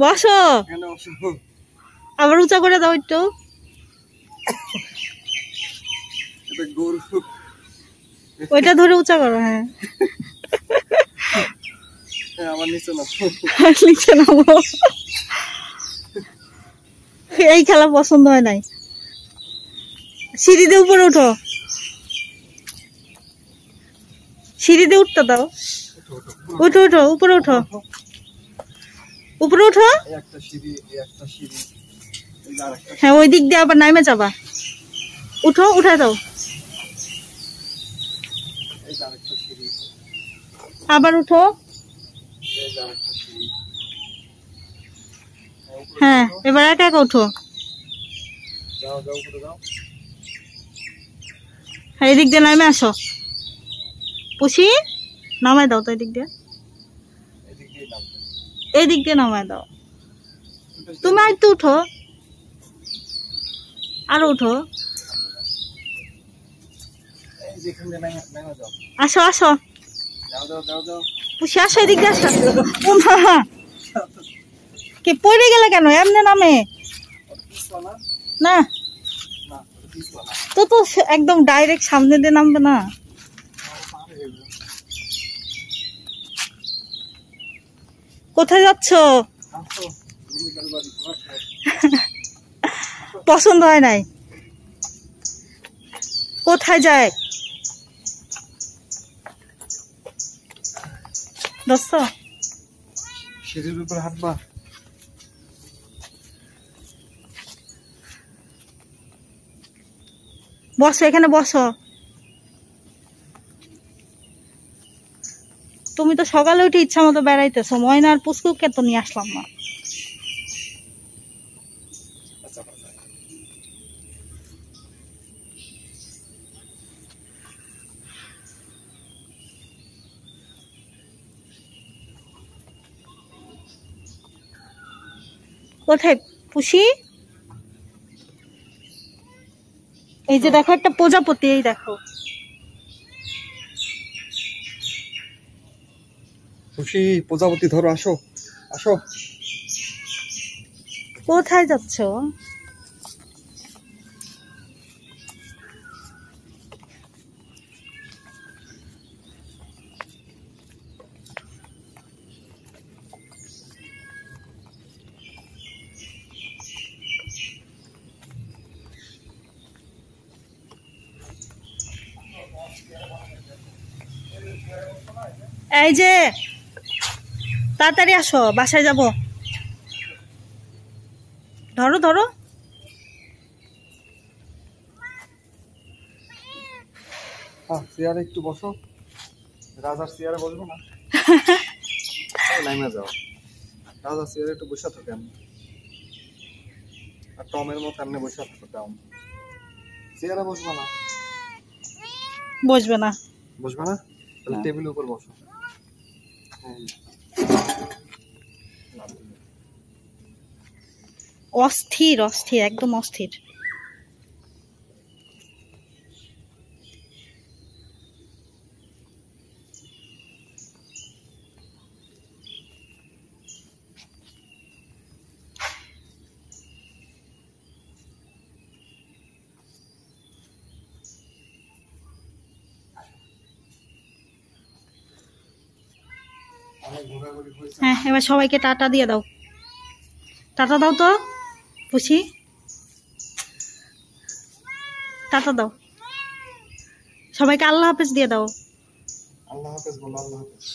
বসো, আবার উঁচা করে দাও একটু। ওইটা ধরে উঁচা করো। হ্যাঁ, আমার নিচে নামো। এই খেলা পছন্দ হয় নাই। সিঁড়ি দিয়ে উপরে উঠো, সিঁড়ি দিয়ে উঠতে দাও। উঠো উঠো, উপরে উঠো, উপরে উঠো। হ্যাঁ, ওই দিক দিয়ে আবার নামে যাবা। উঠো, উঠে দাও, আবার উঠো। হ্যাঁ, এবার একা একা উঠো। হ্যাঁ, এদিক দিয়ে নামে আসো। পুষি নামায় দাও তো, এদিক দিয়ে, এই দিক দিয়ে নামায় দাও। তুমি আর একটু উঠো, আরো উঠো। আসো আসো, পুষি আসো, এদিক দিয়ে আসো। কে পড়ে গেলে কেন? এমনি নামে না তো, তো একদম ডাইরেক্ট সামনে দিয়ে নামবে না। কোথায় যাচ্ছ? পছন্দ হয় নাই? কোথায় যায়? দোস্ত, সিঁড়ির উপরে হাঁটবা। বসো, এখানে বসো। তুমি তো সকালে উঠে ইচ্ছা মতো বেড়াইতেছো, ময়না আর পুষ্কুকে তো নিয়ে আসলাম না। কোথায় পুষি? এই যে দেখো, একটা প্রজাপতি, এই দেখো। খুশি, প্রজাপতি ধরো, আসো আসো। কোথায় যাচ্ছ? এই যে তাড়াতাড়ি আসো, বাসায় যাব। ধরো ধরো। চেয়ারে একটু বসো। রাজার চেয়ারে বসবো না? নাইমা যাও, রাজার চেয়ারে একটু বসে থাকো। কেন আর টমের মতো এমনি বসে থাকো? কেমন চেয়ারে বসবো না? বসবে না? বসবে না? তাহলে টেবিলের উপর বসো। অস্থির অস্থির, একদম অস্থির। হ্যাঁ, এবার সবাইকে টাটা দিয়ে দাও। টাটা দাও তো পুষি, টাটা দাও। সবাইকে আল্লাহ হাফেজ দিয়ে দাও। আল্লাহ হাফেজ বলো, আল্লাহ হাফেজ।